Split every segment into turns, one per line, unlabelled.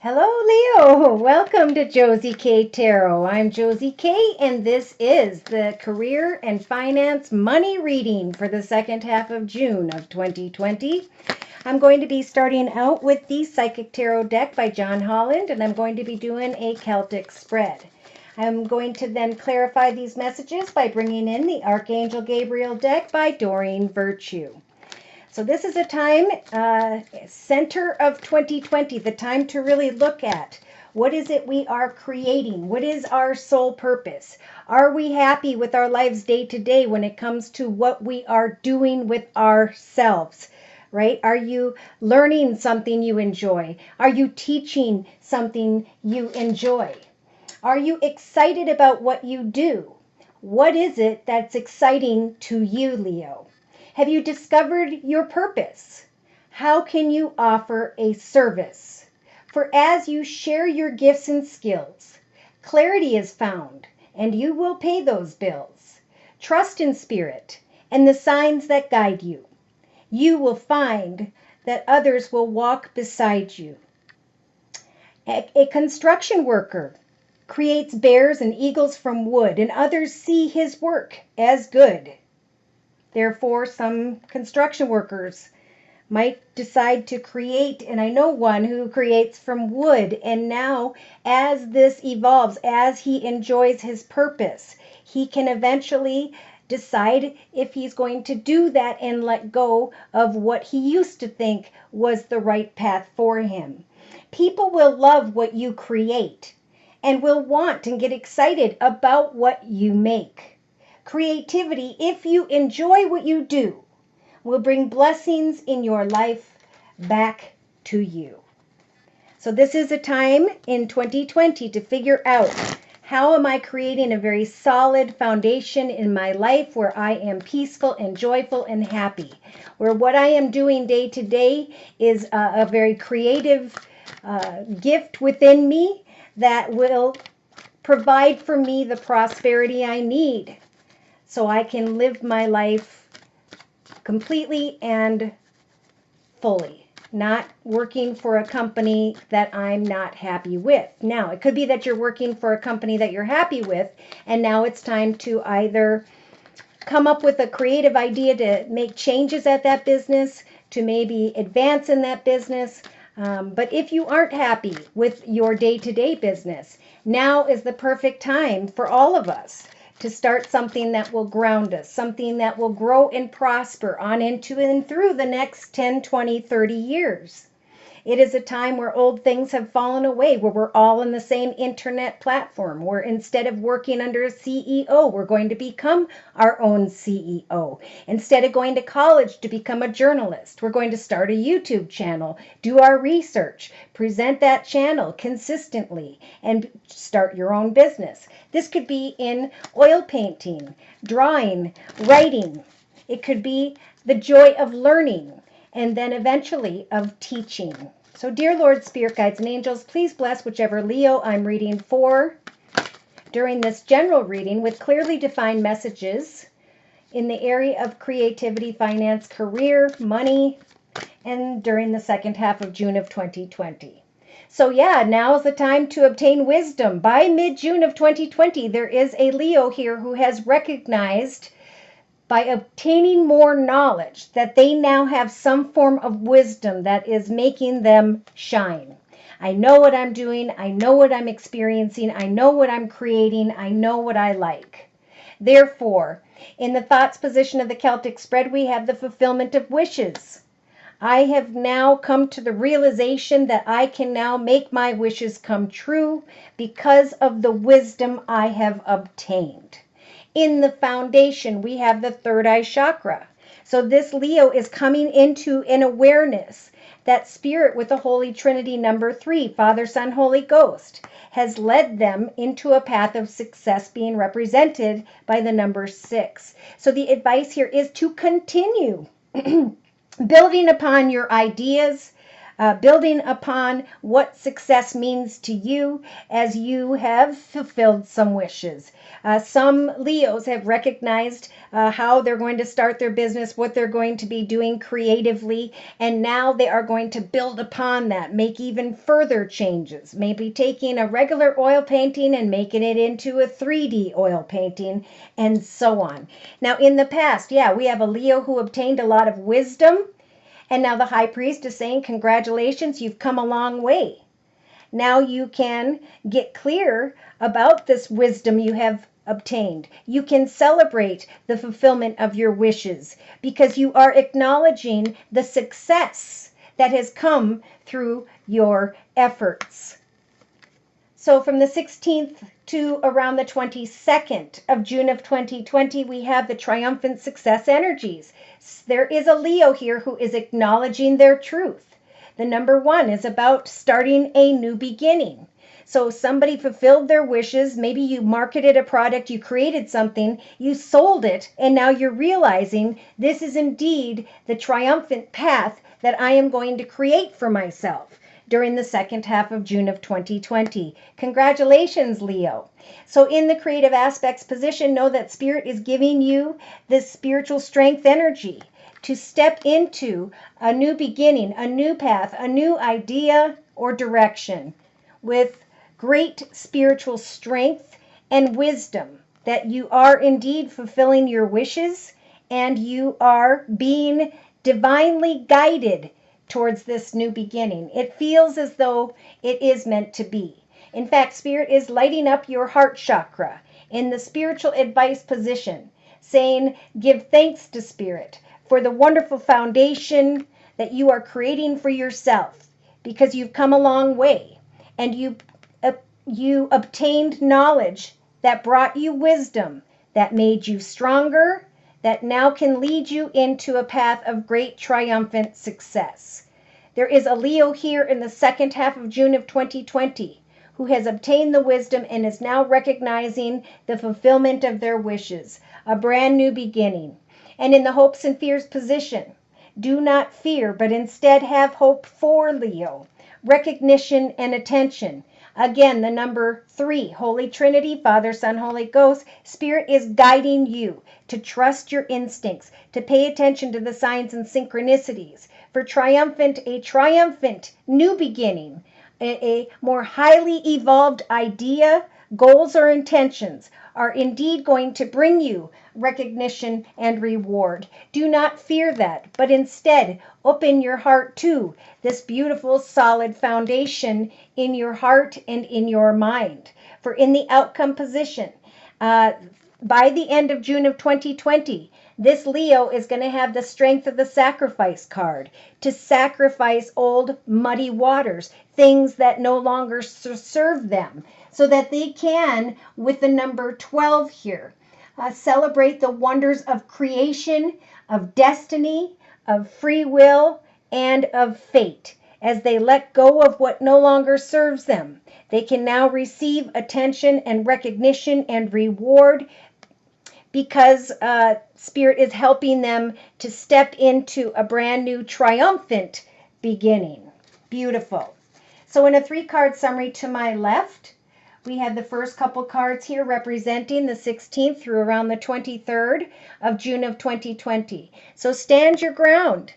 Hello, Leo. Welcome to Josie K Tarot. I'm Josie K, and this is the career and finance money reading for the second half of June of 2020. I'm going to be starting out with the Psychic Tarot deck by John Holland, and I'm going to be doing a Celtic spread. I'm going to then clarify these messages by bringing in the Archangel Gabriel deck by Doreen Virtue. So this is a time, center of 2020, the time to really look at what is it we are creating? What is our sole purpose? Are we happy with our lives day to day when it comes to what we are doing with ourselves? Right? Are you learning something you enjoy? Are you teaching something you enjoy? Are you excited about what you do? What is it that's exciting to you, Leo? Have you discovered your purpose? How can you offer a service? For as you share your gifts and skills, clarity is found, and you will pay those bills. Trust in spirit and the signs that guide you. You will find that others will walk beside you. A construction worker creates bears and eagles from wood, and others see his work as good. Therefore, some construction workers might decide to create, and I know one who creates from wood, and now as this evolves, as he enjoys his purpose, he can eventually decide if he's going to do that and let go of what he used to think was the right path for him. People will love what you create and will want and get excited about what you make. Creativity, if you enjoy what you do, will bring blessings in your life back to you. So this is a time in 2020 to figure out, how am I creating a very solid foundation in my life where I am peaceful and joyful and happy, where what I am doing day to day is a very creative gift within me that will provide for me the prosperity I need, so I can live my life completely and fully, not working for a company that I'm not happy with. Now, it could be that you're working for a company that you're happy with, and now it's time to either come up with a creative idea to make changes at that business, to maybe advance in that business. But if you aren't happy with your day-to-day business, now is the perfect time for all of us to start something that will ground us, something that will grow and prosper on into and through the next 10, 20, 30 years. It is a time where old things have fallen away, where we're all on the same internet platform, where instead of working under a CEO, we're going to become our own CEO. Instead of going to college to become a journalist, we're going to start a YouTube channel, do our research, present that channel consistently, and start your own business. This could be in oil painting, drawing, writing. It could be the joy of learning, and then eventually of teaching. So dear Lord, Spirit Guides, and Angels, please bless whichever Leo I'm reading for during this general reading with clearly defined messages in the area of creativity, finance, career, money, and during the second half of June of 2020. So yeah, now is the time to obtain wisdom. By mid-June of 2020, there is a Leo here who has recognized, by obtaining more knowledge, that they now have some form of wisdom that is making them shine. I know what I'm doing. I know what I'm experiencing. I know what I'm creating. I know what I like. Therefore, in the thoughts position of the Celtic spread, we have the fulfillment of wishes. I have now come to the realization that I can now make my wishes come true because of the wisdom I have obtained. In the foundation, we have the third eye chakra. So this Leo is coming into an awareness that spirit with the Holy Trinity number 3, Father, Son, Holy Ghost, has led them into a path of success being represented by the number 6. So the advice here is to continue building upon your ideas, building upon what success means to you as you have fulfilled some wishes. Some Leos have recognized how they're going to start their business, what they're going to be doing creatively, and now they are going to build upon that, make even further changes, maybe taking a regular oil painting and making it into a 3D oil painting, and so on. Now, in the past, we have a Leo who obtained a lot of wisdom, and now the high priest is saying, congratulations, you've come a long way. Now you can get clear about this wisdom you have obtained. You can celebrate the fulfillment of your wishes because you are acknowledging the success that has come through your efforts. So from the 16th to around the 22nd of June of 2020, we have the triumphant success energies. There is a Leo here who is acknowledging their truth. The number 1 is about starting a new beginning. So somebody fulfilled their wishes. Maybe you marketed a product, you created something, you sold it, and now you're realizing this is indeed the triumphant path that I am going to create for myself during the second half of June of 2020. Congratulations, Leo. So in the creative aspects position, know that Spirit is giving you this spiritual strength energy to step into a new beginning, a new path, a new idea or direction with great spiritual strength and wisdom, that you are indeed fulfilling your wishes and you are being divinely guided towards this new beginning. It feels as though it is meant to be. In fact, Spirit is lighting up your heart chakra in the spiritual advice position, saying, give thanks to Spirit for the wonderful foundation that you are creating for yourself, because you've come a long way and you obtained knowledge that brought you wisdom, that made you stronger, that now can lead you into a path of great triumphant success. There is a Leo here in the second half of June of 2020 who has obtained the wisdom and is now recognizing the fulfillment of their wishes, a brand new beginning. And in the hopes and fears position, do not fear, but instead have hope for Leo, recognition and attention. Again, the number 3, Holy Trinity, Father, Son, Holy Ghost. Spirit is guiding you to trust your instincts, to pay attention to the signs and synchronicities for a triumphant new beginning, a more highly evolved idea, goals, or intentions are indeed going to bring you recognition and reward. Do not fear that, but instead open your heart to this beautiful solid foundation in your heart and in your mind. For in the outcome position, by the end of June of 2020, this Leo is going to have the strength of the sacrifice card to sacrifice old muddy waters, things that no longer serve them, so that they can, with the number 12 here, celebrate the wonders of creation, of destiny, of free will, and of fate. As they let go of what no longer serves them, they can now receive attention and recognition and reward, because Spirit is helping them to step into a brand new triumphant beginning. Beautiful. So in a 3-card summary to my left, we have the first couple cards here representing the 16th through around the 23rd of June of 2020. So stand your ground.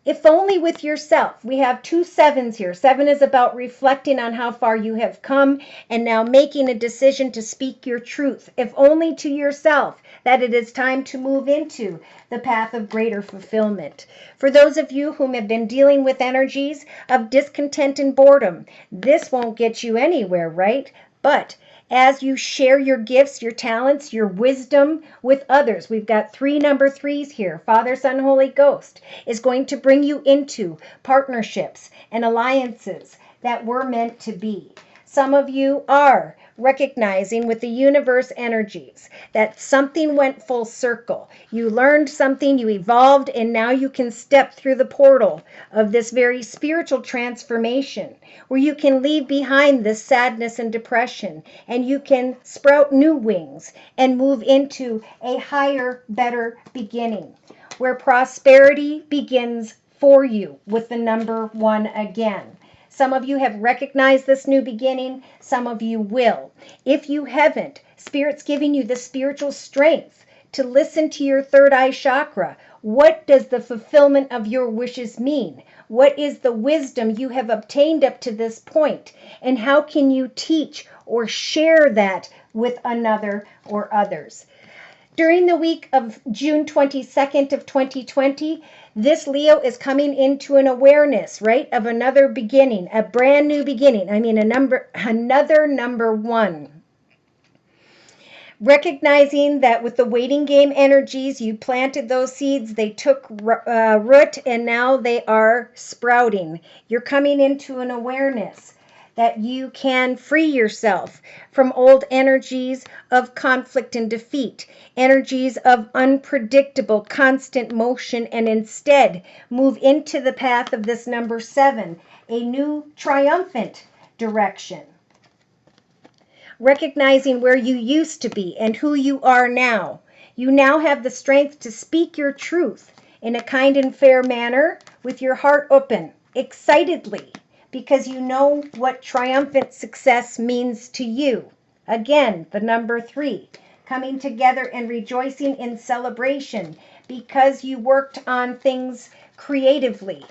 If only with yourself. We have 2 7s here. 7 is about reflecting on how far you have come and now making a decision to speak your truth, if only to yourself, that it is time to move into the path of greater fulfillment. For those of you whom have been dealing with energies of discontent and boredom, this won't get you anywhere, right? But as you share your gifts, your talents, your wisdom with others, we've got 3 number 3s here. Father, Son, Holy Ghost is going to bring you into partnerships and alliances that were meant to be. Some of you are recognizing with the universe energies that something went full circle. You learned something, you evolved, and now you can step through the portal of this very spiritual transformation where you can leave behind this sadness and depression, and you can sprout new wings and move into a higher, better beginning where prosperity begins for you with the number 1 again. Some of you have recognized this new beginning. Some of you will. If you haven't, Spirit's giving you the spiritual strength to listen to your third eye chakra. What does the fulfillment of your wishes mean? What is the wisdom you have obtained up to this point? And how can you teach or share that with another or others? During the week of June 22nd of 2020, this Leo is coming into an awareness, right, of another beginning, a brand new beginning. I mean, another number 1. Recognizing that with the waiting game energies, you planted those seeds, they took root, and now they are sprouting. You're coming into an awareness that you can free yourself from old energies of conflict and defeat, energies of unpredictable, constant motion, and instead move into the path of this number 7, a new triumphant direction. Recognizing where you used to be and who you are now. You now have the strength to speak your truth in a kind and fair manner with your heart open, excitedly, because you know what triumphant success means to you. Again, the number 3, coming together and rejoicing in celebration because you worked on things creatively.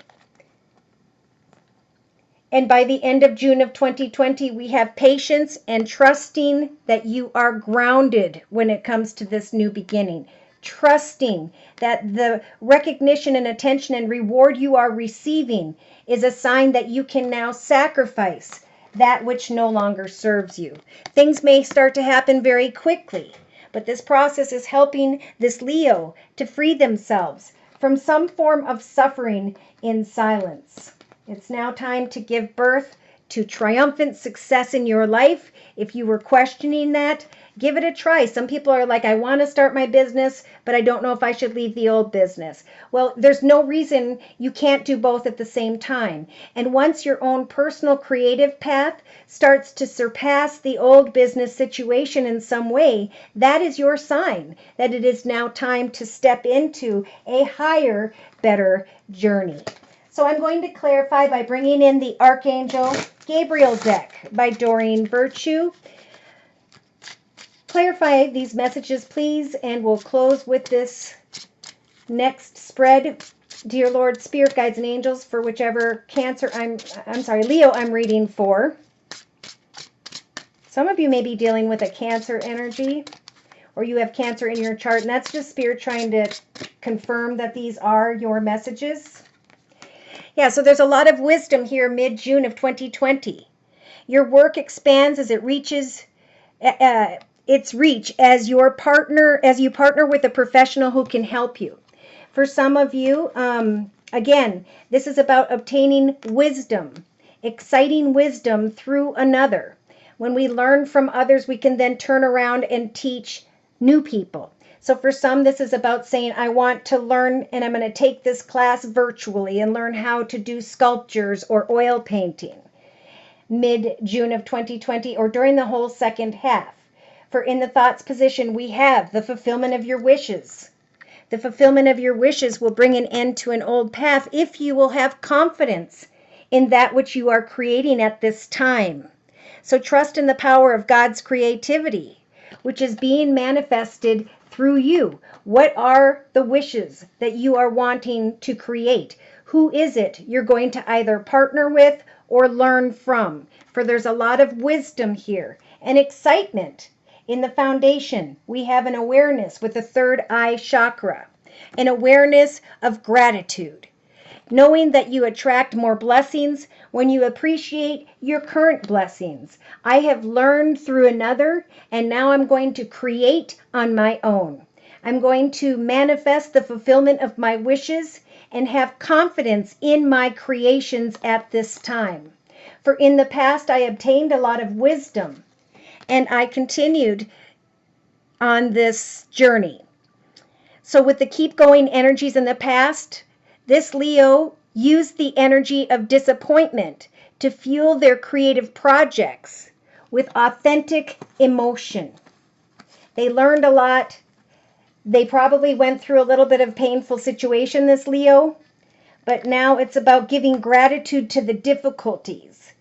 And by the end of June of 2020, we have patience and trusting that you are grounded when it comes to this new beginning. Trusting that the recognition and attention and reward you are receiving is a sign that you can now sacrifice that which no longer serves you. Things may start to happen very quickly, but this process is helping this Leo to free themselves from some form of suffering in silence. It's now time to give birth to triumphant success in your life. If you were questioning that, give it a try. Some people are like, I want to start my business, but I don't know if I should leave the old business. Well, there's no reason you can't do both at the same time. And once your own personal creative path starts to surpass the old business situation in some way, that is your sign that it is now time to step into a higher, better journey. So I'm going to clarify by bringing in the Archangel Gabriel deck by Doreen Virtue. Clarify these messages, please, and we'll close with this next spread. Dear Lord, Spirit Guides and Angels, for whichever Leo I'm reading for. Some of you may be dealing with a Cancer energy, or you have Cancer in your chart, and that's just Spirit trying to confirm that these are your messages. Yeah, so there's a lot of wisdom here mid-June of 2020. Your work expands as it reaches its reach as you partner with a professional who can help you. For some of you, again, this is about obtaining wisdom, exciting wisdom through another. When we learn from others, we can then turn around and teach new people. So for some, this is about saying, I want to learn, and I'm going to take this class virtually and learn how to do sculptures or oil painting mid-June of 2020 or during the whole second half. For in the thoughts position, we have the fulfillment of your wishes. The fulfillment of your wishes will bring an end to an old path if you will have confidence in that which you are creating at this time. So trust in the power of God's creativity, which is being manifested through you. What are the wishes that you are wanting to create? Who is it you're going to either partner with or learn from? For there's a lot of wisdom here and excitement. In the foundation, we have an awareness with the third eye chakra, an awareness of gratitude, knowing that you attract more blessings when you appreciate your current blessings. I have learned through another, and now I'm going to create on my own. I'm going to manifest the fulfillment of my wishes and have confidence in my creations at this time. For in the past, I obtained a lot of wisdom, and I continued on this journey. So with the keep going energies in the past, this Leo used the energy of disappointment to fuel their creative projects with authentic emotion. They learned a lot. They probably went through a little bit of painful situation, this Leo, But now it's about giving gratitude to the difficulties,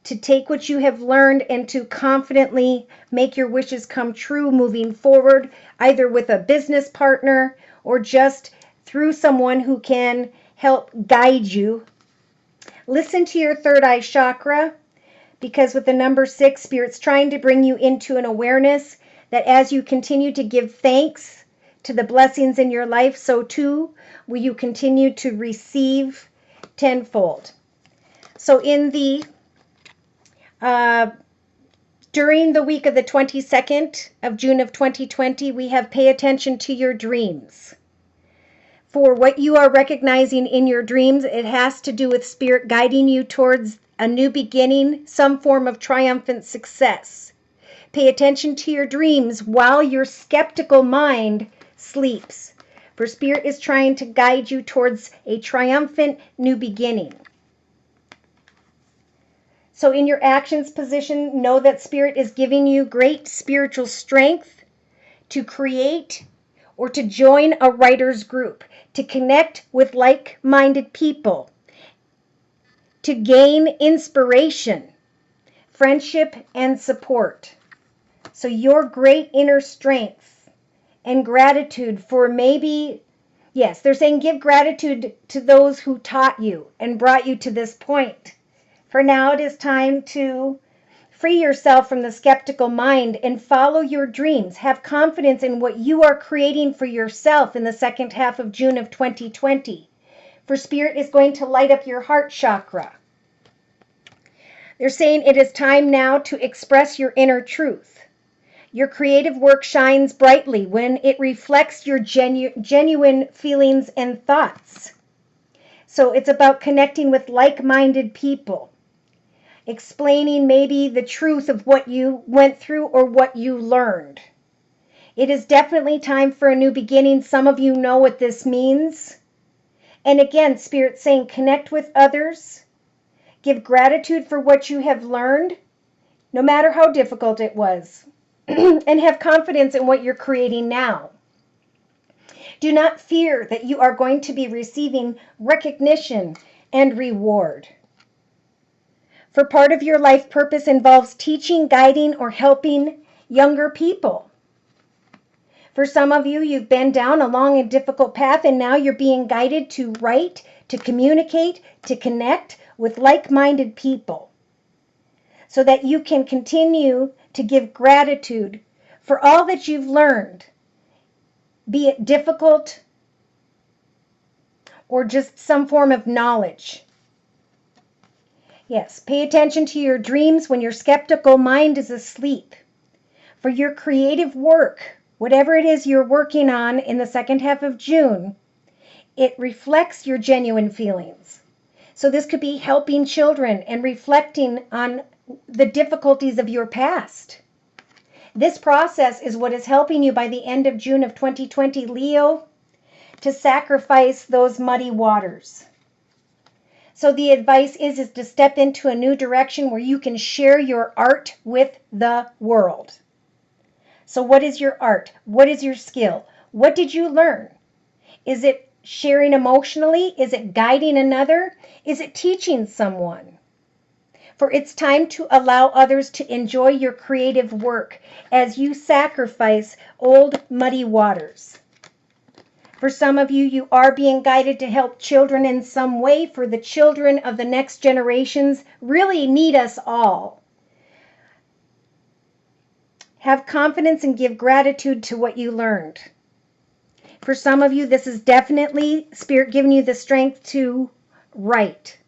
to take what you have learned and to confidently make your wishes come true moving forward, either with a business partner or just through someone who can help guide you. Listen to your third eye chakra, because with the number 6, Spirit's trying to bring you into an awareness that as you continue to give thanks to the blessings in your life, so too will you continue to receive tenfold. So in the during the week of the 22nd of June of 2020, we have pay attention to your dreams. For what you are recognizing in your dreams, it has to do with Spirit guiding you towards a new beginning, some form of triumphant success. Pay attention to your dreams while your skeptical mind sleeps. For Spirit is trying to guide you towards a triumphant new beginning. So in your actions position, know that Spirit is giving you great spiritual strength to create or to join a writer's group, to connect with like-minded people, to gain inspiration, friendship, and support. So your great inner strength and gratitude for maybe, yes, they're saying give gratitude to those who taught you and brought you to this point. For now, it is time to free yourself from the skeptical mind and follow your dreams. Have confidence in what you are creating for yourself in the second half of June of 2020. For Spirit is going to light up your heart chakra. They're saying it is time now to express your inner truth. Your creative work shines brightly when it reflects your genuine feelings and thoughts. So it's about connecting with like-minded people, explaining maybe the truth of what you went through or what you learned. It is definitely time for a new beginning. Some of you know what this means. And again, Spirit's saying connect with others, give gratitude for what you have learned, no matter how difficult it was, and have confidence in what you're creating now. Do not fear that you are going to be receiving recognition and reward. For part of your life purpose involves teaching, guiding, or helping younger people. For some of you, you've been down a long and difficult path, and now you're being guided to write, to communicate, to connect with like-minded people, so that you can continue to give gratitude for all that you've learned, be it difficult or just some form of knowledge. Yes, pay attention to your dreams when your skeptical mind is asleep. For your creative work, whatever it is you're working on in the second half of June, it reflects your genuine feelings. So this could be helping children and reflecting on the difficulties of your past. This process is what is helping you by the end of June of 2020, Leo, to sacrifice those muddy waters. So the advice is to step into a new direction where you can share your art with the world. So what is your art? What is your skill? What did you learn? Is it sharing emotionally? Is it guiding another? Is it teaching someone? For it's time to allow others to enjoy your creative work as you sacrifice old muddy waters. For some of you, you are being guided to help children in some way, for the children of the next generations really need us all. Have confidence and give gratitude to what you learned. For some of you, this is definitely Spirit giving you the strength to write.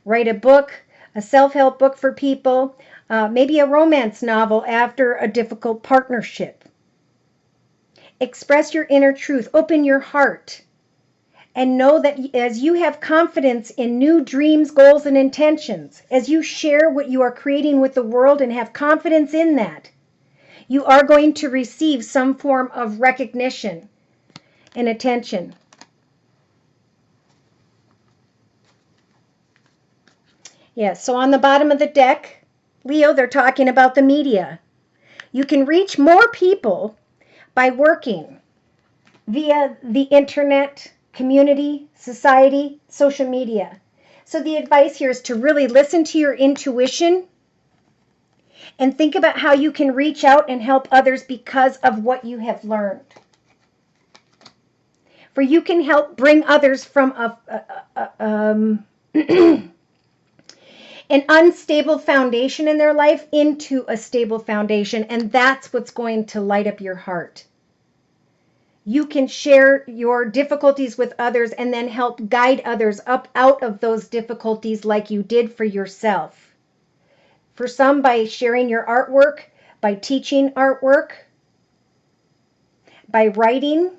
Write a book, a self-help book for people, maybe a romance novel after a difficult partnership. Express your inner truth, open your heart, and know that as you have confidence in new dreams, goals, and intentions, as you share what you are creating with the world and have confidence in that, you are going to receive some form of recognition and attention. Yes, so on the bottom of the deck, Leo, they're talking about the media. You can reach more people by working via the internet, community, society, social media. So the advice here is to really listen to your intuition and think about how you can reach out and help others because of what you have learned. For you can help bring others from an unstable foundation in their life into a stable foundation, and that's what's going to light up your heart. You can share your difficulties with others and then help guide others up out of those difficulties like you did for yourself. For some, by sharing your artwork, by teaching artwork, by writing.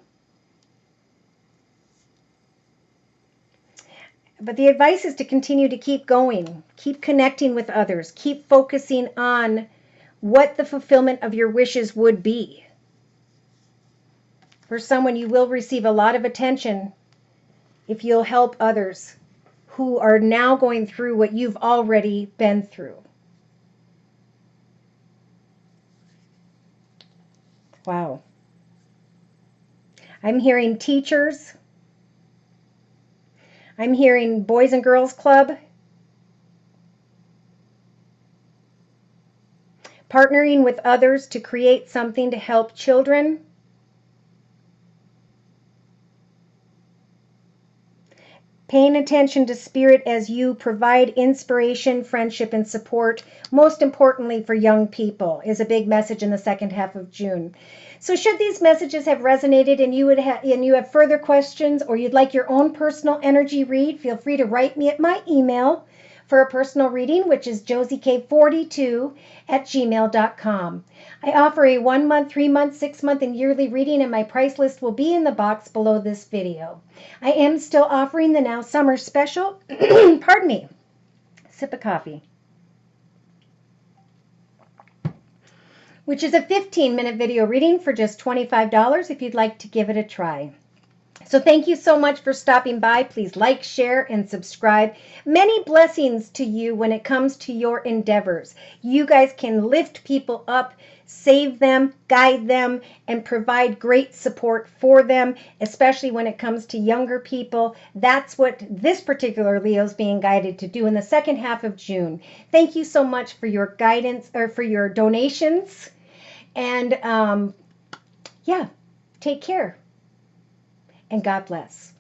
But the advice is to continue to keep going, keep connecting with others, keep focusing on what the fulfillment of your wishes would be. For someone, you will receive a lot of attention if you'll help others who are now going through what you've already been through. Wow. I'm hearing teachers. I'm hearing Boys and Girls Club. Partnering with others to create something to help children. Paying attention to spirit as you provide inspiration, friendship, and support, most importantly for young people, is a big message in the second half of June. So should these messages have resonated and you have further questions, or you'd like your own personal energy read, feel free to write me at my email for a personal reading, which is josiek42@gmail.com. I offer a 1 month, 3 month, 6 month, and yearly reading, and my price list will be in the box below this video. I am still offering the Now Summer Special. Pardon me. Sip of coffee. Which is a 15-minute video reading for just $25 if you'd like to give it a try. So thank you so much for stopping by. Please like, share, and subscribe. Many blessings to you when it comes to your endeavors. You guys can lift people up, save them, guide them, and provide great support for them, especially when it comes to younger people. That's what this particular Leo is being guided to do in the second half of June. Thank you so much for your guidance, or for your donations. And yeah, take care. And God bless.